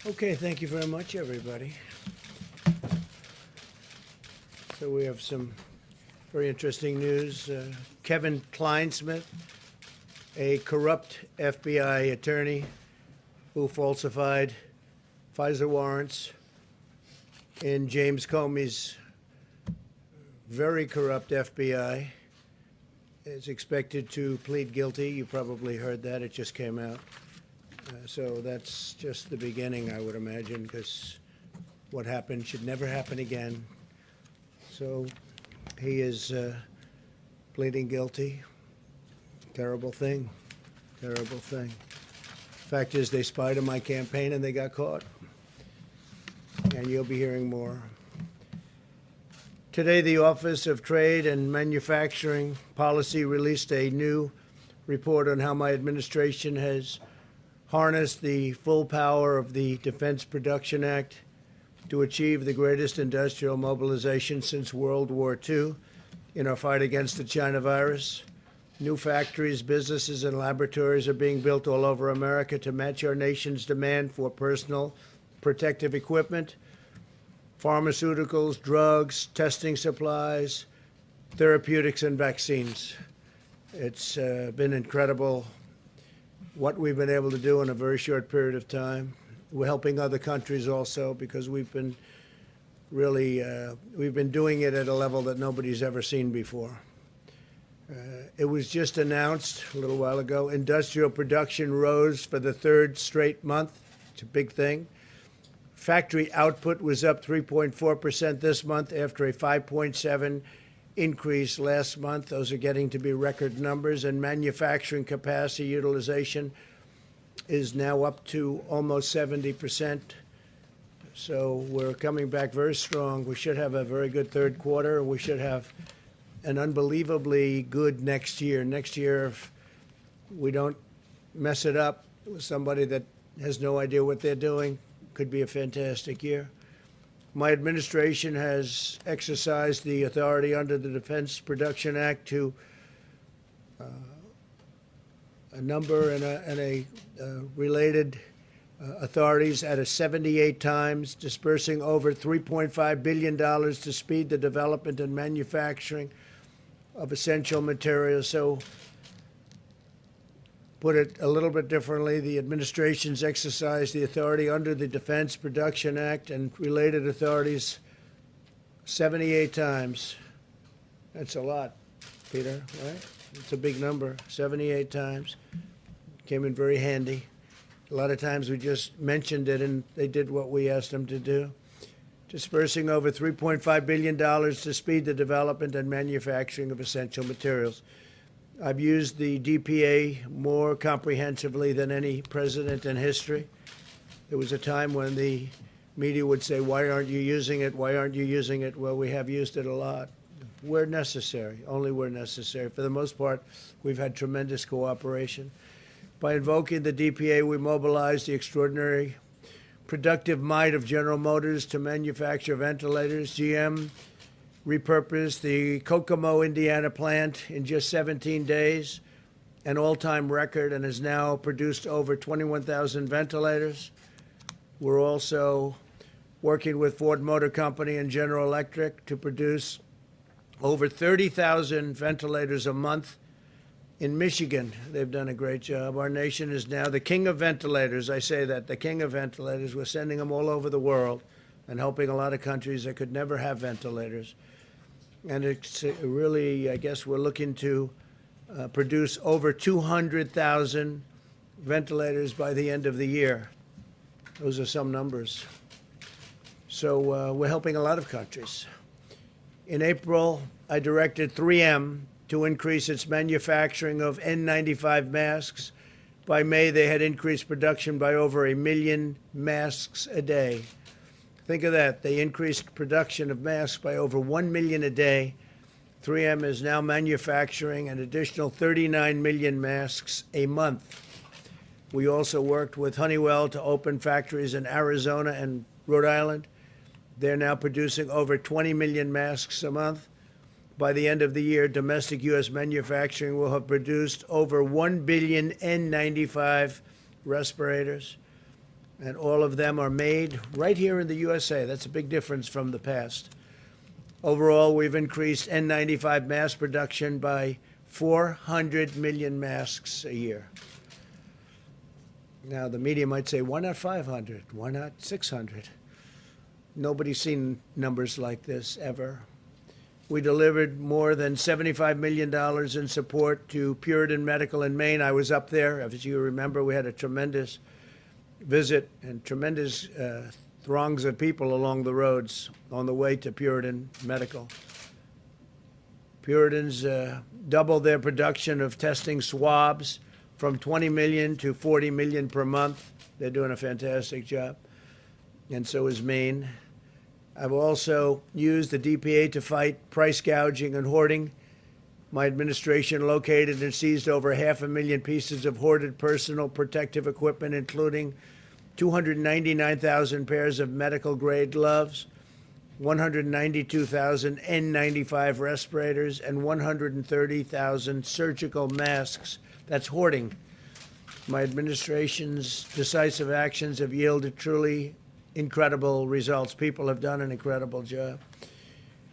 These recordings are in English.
Okay, thank you very much, everybody. So we have some very interesting news. Kevin Kleinsmith, a corrupt FBI attorney who falsified FISA warrants in James Comey's very corrupt FBI, is expected to plead guilty. You probably heard that. It just came out. So that's just the beginning, I would imagine, because what happened should never happen again. So he is pleading guilty. Terrible thing. Terrible thing. Fact is, they spied on my campaign and they got caught. And you'll be hearing more. Today, the Office of Trade and Manufacturing Policy released a new report on how my administration has harnessed the full power of the Defense Production Act to achieve the greatest industrial mobilization since World War II in our fight against the China virus. New factories, businesses, and laboratories are being built all over America to match our nation's demand for personal protective equipment, pharmaceuticals, drugs, testing supplies, therapeutics, and vaccines. It's been incredible what we've been able to do in a very short period of time. We're helping other countries also because we've been really, we've been doing it at a level that nobody's ever seen before. It was just announced a little while ago, industrial production rose for the third straight month. It's a big thing. Factory output was up 3.4% this month after a 5.7% increase last month. Those are getting to be record numbers, and manufacturing capacity utilization is now up to almost 70%. So we're coming back very strong. We should have a very good third quarter. We should have an unbelievably good next year. Next year, if we don't mess it up with somebody that has no idea what they're doing, could be a fantastic year. My administration has exercised the authority under the Defense Production Act to a number and related authorities at a 78 times, dispersing over $3.5 billion to speed the development and manufacturing of essential materials. So, put it a little bit differently, the administration's exercised the authority under the Defense Production Act and related authorities 78 times. That's a lot, Peter, right? It's a big number, 78 times. Came in very handy. A lot of times we just mentioned it and they did what we asked them to do. Dispersing over $3.5 billion to speed the development and manufacturing of essential materials. I've used the DPA more comprehensively than any president in history. There was a time when the media would say, why aren't you using it? Why aren't you using it? Well, we have used it a lot. Where necessary, only where necessary. For the most part, we've had tremendous cooperation. By invoking the DPA, we mobilized the extraordinary productive might of General Motors to manufacture ventilators. GM repurposed the Kokomo, Indiana plant in just 17 days, an all-time record, and has now produced over 21,000 ventilators. We're also working with Ford Motor Company and General Electric to produce over 30,000 ventilators a month. In Michigan, they've done a great job. Our nation is now the king of ventilators. I say that, the king of ventilators. We're sending them all over the world and helping a lot of countries that could never have ventilators. And it's really, I guess we're looking to produce over 200,000 ventilators by the end of the year. Those are some numbers. So we're helping a lot of countries. In April, I directed 3M to increase its manufacturing of N95 masks. By May, they had increased production by over 1 million masks a day. Think of that. They increased production of masks by over 1 million a day. 3M is now manufacturing an additional 39 million masks a month. We also worked with Honeywell to open factories in Arizona and Rhode Island. They're now producing over 20 million masks a month. By the end of the year, domestic U.S. manufacturing will have produced over 1 billion N95 respirators. And all of them are made right here in the USA. That's a big difference from the past. Overall, we've increased N95 mask production by 400 million masks a year. Now, the media might say, why not 500? Why not 600? Nobody's seen numbers like this ever. We delivered more than $75 million in support to Puritan Medical in Maine. I was up there. As you remember, we had a tremendous visit and tremendous throngs of people along the roads on the way to Puritan Medical. Puritans doubled their production of testing swabs from 20 million to 40 million per month. They're doing a fantastic job, and so is Maine. I've also used the DPA to fight price gouging and hoarding. My administration located and seized over 500,000 pieces of hoarded personal protective equipment, including 299,000 pairs of medical-grade gloves, 192,000 N95 respirators, and 130,000 surgical masks. That's hoarding. My administration's decisive actions have yielded truly incredible results. People have done an incredible job.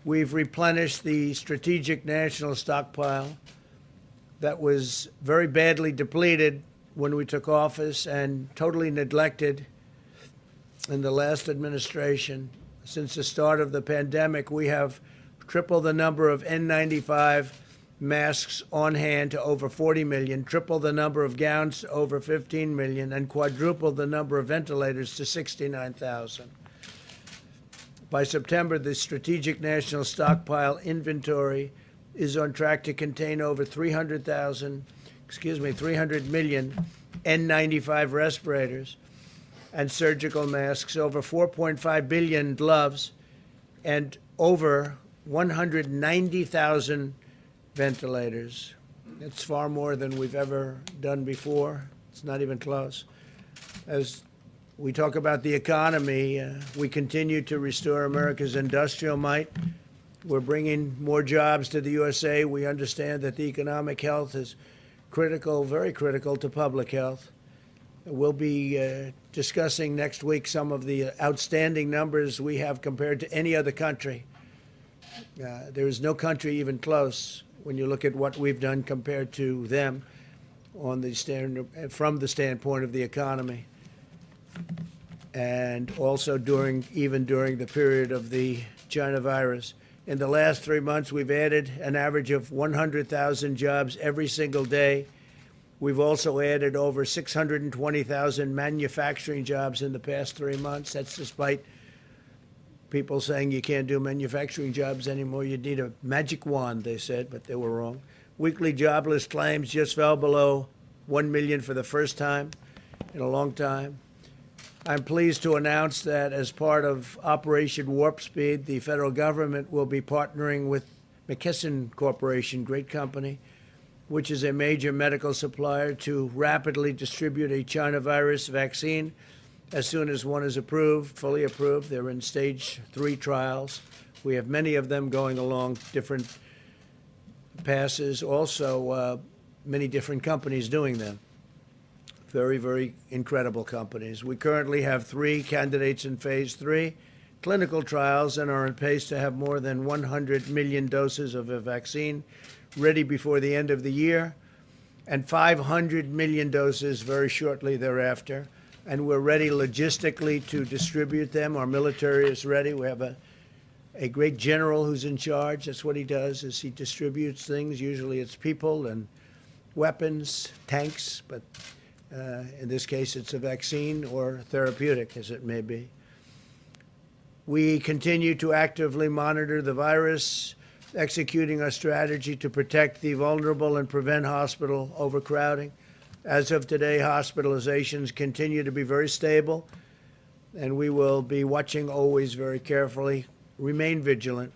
We've replenished the strategic national stockpile that was very badly depleted when we took office and totally neglected in the last administration. Since the start of the pandemic, we have tripled the number of N95 masks on hand to over 40 million, tripled the number of gowns to over 15 million, and quadrupled the number of ventilators to 69,000. By September, the strategic national stockpile inventory is on track to contain over 300 million N95 respirators and surgical masks, over 4.5 billion gloves, and over 190,000 ventilators. It's far more than we've ever done before. It's not even close. As we talk about the economy, we continue to restore America's industrial might. We're bringing more jobs to the USA. We understand that the economic health is critical, very critical to public health. We'll be discussing next week some of the outstanding numbers we have compared to any other country. There is no country even close when you look at what we've done compared to them on the from the standpoint of the economy. And also even during the period of the China virus. In the last 3 months, we've added an average of 100,000 jobs every single day. We've also added over 620,000 manufacturing jobs in the past 3 months. That's despite people saying you can't do manufacturing jobs anymore. You need a magic wand, they said, but they were wrong. Weekly jobless claims just fell below 1 million for the first time in a long time. I'm pleased to announce that as part of Operation Warp Speed, the federal government will be partnering with McKesson Corporation, great company, which is a major medical supplier, to rapidly distribute a China virus vaccine as soon as one is approved, fully approved. They're in stage 3 trials. We have many of them going along different passes, also many different companies doing them. Very, very incredible companies. We currently have 3 candidates in phase 3 clinical trials and are on pace to have more than 100 million doses of a vaccine ready before the end of the year, and 500 million doses very shortly thereafter. And we're ready logistically to distribute them. Our military is ready. We have a great general who's in charge. That's what he does, is he distributes things. Usually it's people and weapons, tanks, but in this case it's a vaccine or therapeutic, as it may be. We continue to actively monitor the virus, executing our strategy to protect the vulnerable and prevent hospital overcrowding. As of today, hospitalizations continue to be very stable, and we will be watching always very carefully. Remain vigilant.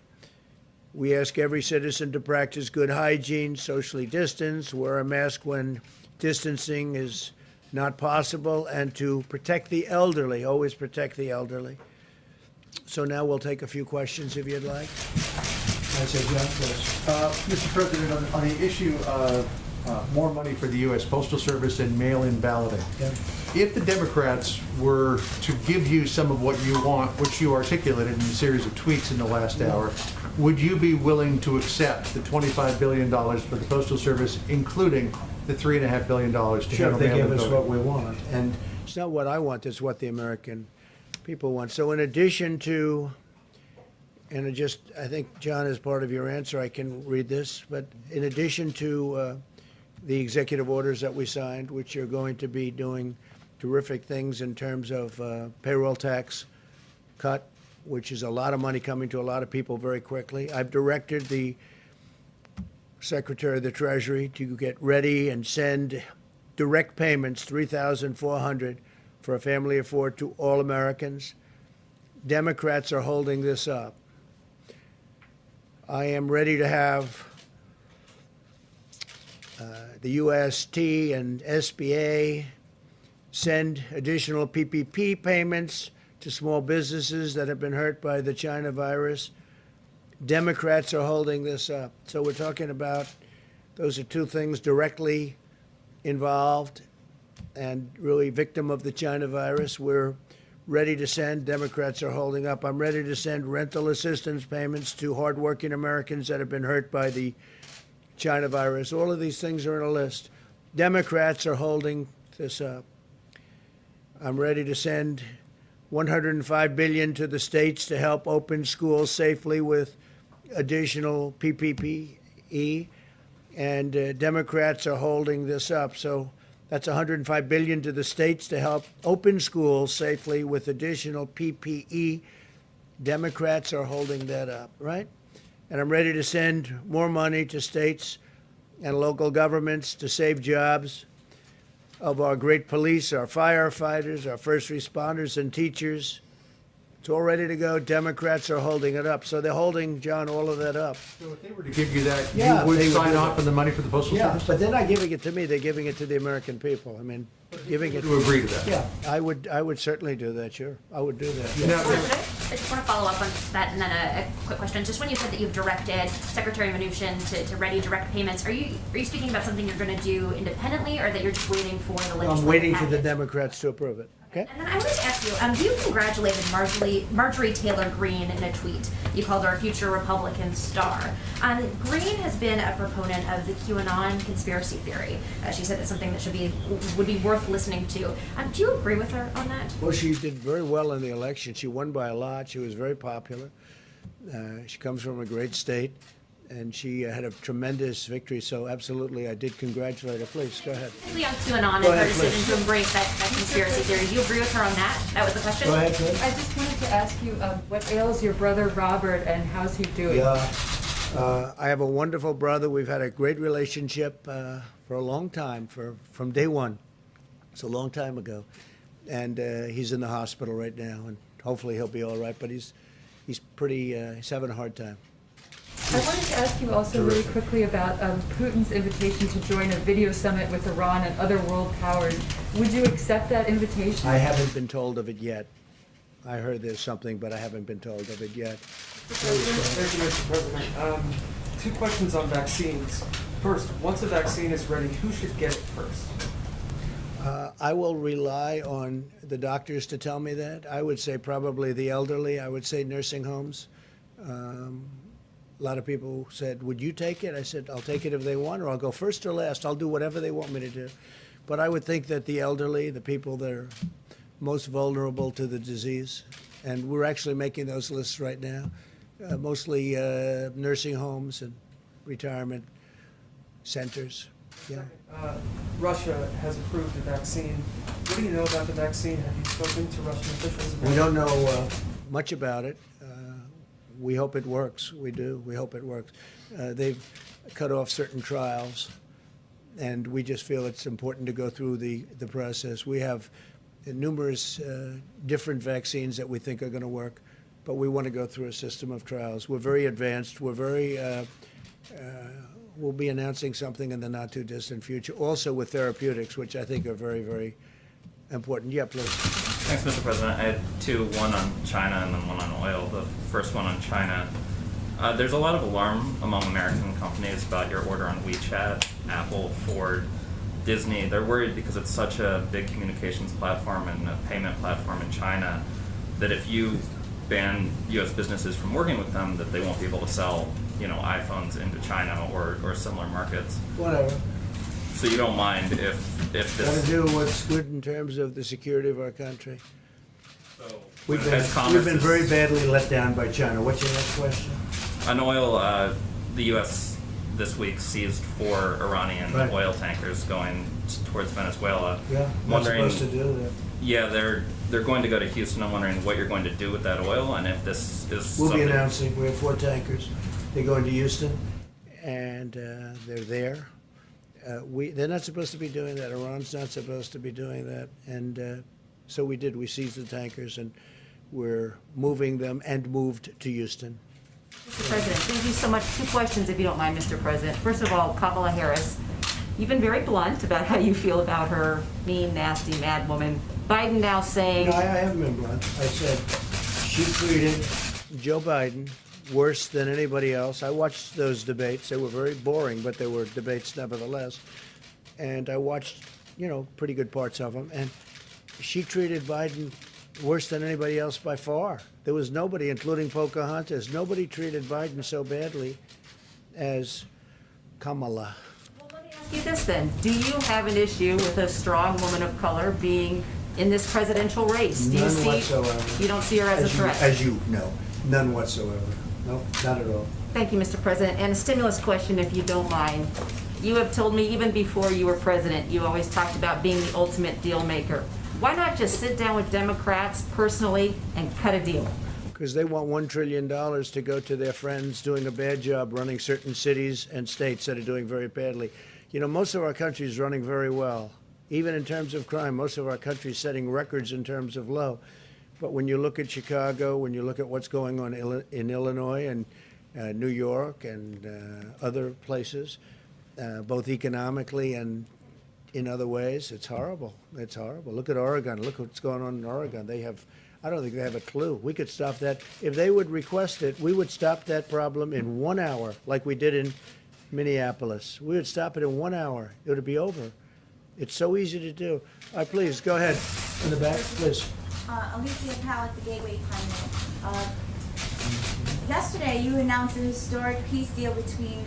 We ask every citizen to practice good hygiene, socially distance, wear a mask when distancing is not possible, and to protect the elderly, always protect the elderly. So now we'll take a few questions if you'd like. I say, John, please. Mr. President, on the issue of more money for the U.S. Postal Service and mail-in balloting, if the Democrats were to give you some of what you want, which you articulated in a series of tweets in the last hour, would you be willing to accept the $25 billion for the Postal Service, including the $3.5 billion to Sure, handle if they mail give us what delivery? we want. And it's not what I want, it's what the American people want. So in addition to, and I think, John, as part of your answer, I can read this, but in addition to the executive orders that we signed, which are going to be doing terrific things in terms of payroll tax cut, which is a lot of money coming to a lot of people very quickly. I've directed the Secretary of the Treasury to get ready and send direct payments, $3,400 for a family of four, to all Americans. Democrats are holding this up. I am ready to have the UST and SBA send additional PPP payments to small businesses that have been hurt by the China virus. Democrats are holding this up. So we're talking about, those are two things directly involved and really victim of the China virus. We're ready to send. Democrats are holding up. I'm ready to send rental assistance payments to hardworking Americans that have been hurt by the China virus. All of these things are in a list. Democrats are holding this up. I'm ready to send $105 billion to the states to help open schools safely with additional PPE, and Democrats are holding this up. So that's $105 billion to the states to help open schools safely with additional PPE. Democrats are holding that up, right? And I'm ready to send more money to states and local governments to save jobs of our great police, our firefighters, our first responders, and teachers. It's all ready to go. Democrats are holding it up. So they're holding, John, all of that up. So if they were to give you that, Yeah, you would they would sign do off that. on the money for the Postal Service? But they're not giving it to me. They're giving it to the American people. I mean, giving it. To agree to that? Yeah, I would certainly do that, sure. I would do that. Now, I just want to follow up on that, and then a quick question. Just when you said that you've directed Secretary Mnuchin to ready direct payments, are you speaking about something you're going to do independently, or that you're just waiting for the legislative I'm waiting for the package? Democrats to approve it. Okay? And then I wanted to ask you, you congratulated Marjorie Taylor Greene in a tweet. You called her a future Republican star. Greene has been a proponent of the QAnon conspiracy theory. She said it's something that would be worth listening to. Do you agree with her on that? Well, she did very well in the election. She won by a lot. She was very popular. She comes from a great state, and she had a tremendous victory. So absolutely, I did congratulate her. Please, go ahead. Specifically on QAnon and Go her ahead, decision please. to embrace that conspiracy theory. Do you agree with her on that? That was the question? Go ahead, please. I just wanted to ask you, what ails your brother Robert and how's he doing? Yeah. I have a wonderful brother. We've had a great relationship for a long time, from day one. It's a long time ago. And he's in the hospital right now, and hopefully he'll be all right. But he's he's having a hard time. I wanted to ask you also really quickly about Putin's invitation to join a video summit with Iran and other world powers. Would you accept that invitation? I haven't been told of it yet. I heard there's something, but I haven't been told of it yet. Thank you, Mr. President. Two questions on vaccines. First, once a vaccine is ready, who should get it first? I will rely on the doctors to tell me that. I would say probably the elderly. I would say nursing homes. A lot of people said, would you take it? I said, I'll take it if they want, or I'll go first or last. I'll do whatever they want me to do. But I would think that the elderly, the people that are most vulnerable to the disease, and we're actually making those lists right now, mostly nursing homes and retirement centers. Yeah. Russia has approved a vaccine. What do you know about the vaccine? Have you spoken to Russian officials about it? We don't know much about it. We hope it works. We do. We hope it works. They've cut off certain trials, and we just feel it's important to go through the process. We have numerous different vaccines that we think are going to work, but we want to go through a system of trials. We're very advanced. We're very we'll be announcing something in the not too distant future, also with therapeutics, which I think are very, very important. Yeah, please. Thanks, Mr. President. I had two, one on China and then one on oil. The first one on China. There's a lot of alarm among American companies about your order on WeChat, Apple, Ford. Disney, they're worried because it's such a big communications platform and a payment platform in China that if you ban U.S. businesses from working with them, that they won't be able to sell, iPhones into China or similar markets. Whatever. So you don't mind if Got to this. do what's good in terms of the security of our country. So We've as been, commerce we've been is- very badly let down by China. What's your next question? On oil, the U.S. this week seized 4 Iranian Right. oil tankers going towards Venezuela. Yeah, not Wondering, supposed to do that. yeah, they're going to go to Houston. I'm wondering what you're going to do with that oil and if this is We'll be something. announcing, we have 4 tankers. They're going to Houston, and they're there. They're not supposed to be doing that. Iran's not supposed to be doing that. And so we did. We seized the tankers, and we're moving them and moved to Houston. Mr. President, thank you so much. 2 questions, if you don't mind, Mr. President. First of all, Kamala Harris, you've been very blunt about how you feel about her mean, nasty, mad woman. Biden now saying, No, I haven't been blunt. I said she treated Joe Biden worse than anybody else. I watched those debates. They were very boring, but they were debates nevertheless. And I watched, pretty good parts of them. And she treated Biden worse than anybody else by far. There was nobody, including Pocahontas, nobody treated Biden so badly as Kamala. well, let me ask you this then. Do you have an issue with a strong woman of color being in this presidential race? Do you None see, whatsoever. You don't see her as a threat? As you know, none whatsoever. No, not at all. Thank you, Mr. President. And a stimulus question, if you don't mind. You have told me even before you were president, you always talked about being the ultimate deal maker. Why not just sit down with Democrats personally and cut a deal? Because they want $1 trillion to go to their friends doing a bad job running certain cities and states that are doing very badly. Most of our country is running very well. Even in terms of crime, most of our country is setting records in terms of low. But when you look at Chicago, when you look at what's going on in Illinois and New York and other places, both economically and in other ways, it's horrible. It's horrible. Look at Oregon. Look what's going on in Oregon. I don't think they have a clue. We could stop that. If they would request it, we would stop that problem in 1 hour, like we did in Minneapolis. We would stop it in 1 hour. It would be over. It's so easy to do. Please, go ahead. In the back, please. Alicia Powell, the Gateway Pioneer. Yesterday, you announced a historic peace deal between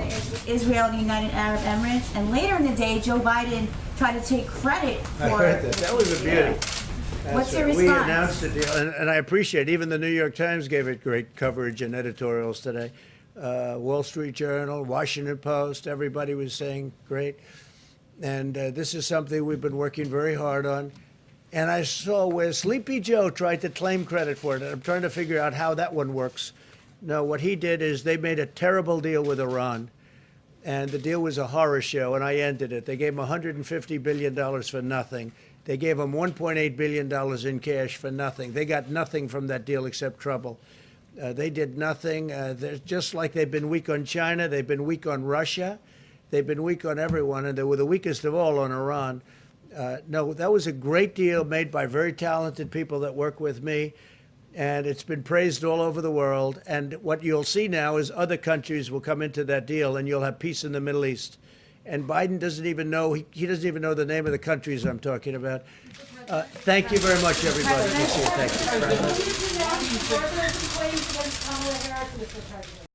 Israel and the United Arab Emirates, and later in the day, Joe Biden tried to take credit for I heard that. That was a beauty. That's What's your right. We response? announced the deal, and I appreciate it. Even the New York Times gave it great coverage and editorials today. Wall Street Journal, Washington Post, everybody was saying great. And this is something we've been working very hard on. And I saw where Sleepy Joe tried to claim credit for it. And I'm trying to figure out how that one works. No, what he did is they made a terrible deal with Iran. And the deal was a horror show, and I ended it. They gave him $150 billion for nothing. They gave him $1.8 billion in cash for nothing. They got nothing from that deal except trouble. They did nothing. They're just like they've been weak on China. They've been weak on Russia. They've been weak on everyone, and they were the weakest of all on Iran. No, that was a great deal made by very talented people that work with me, and it's been praised all over the world. And what you'll see now is other countries will come into that deal, and you'll have peace in the Middle East. And Biden doesn't even know, he doesn't even know the name of the countries I'm talking about. Thank you very much, everybody. Thank you. Further claims against Kamala Harris, Mr. President.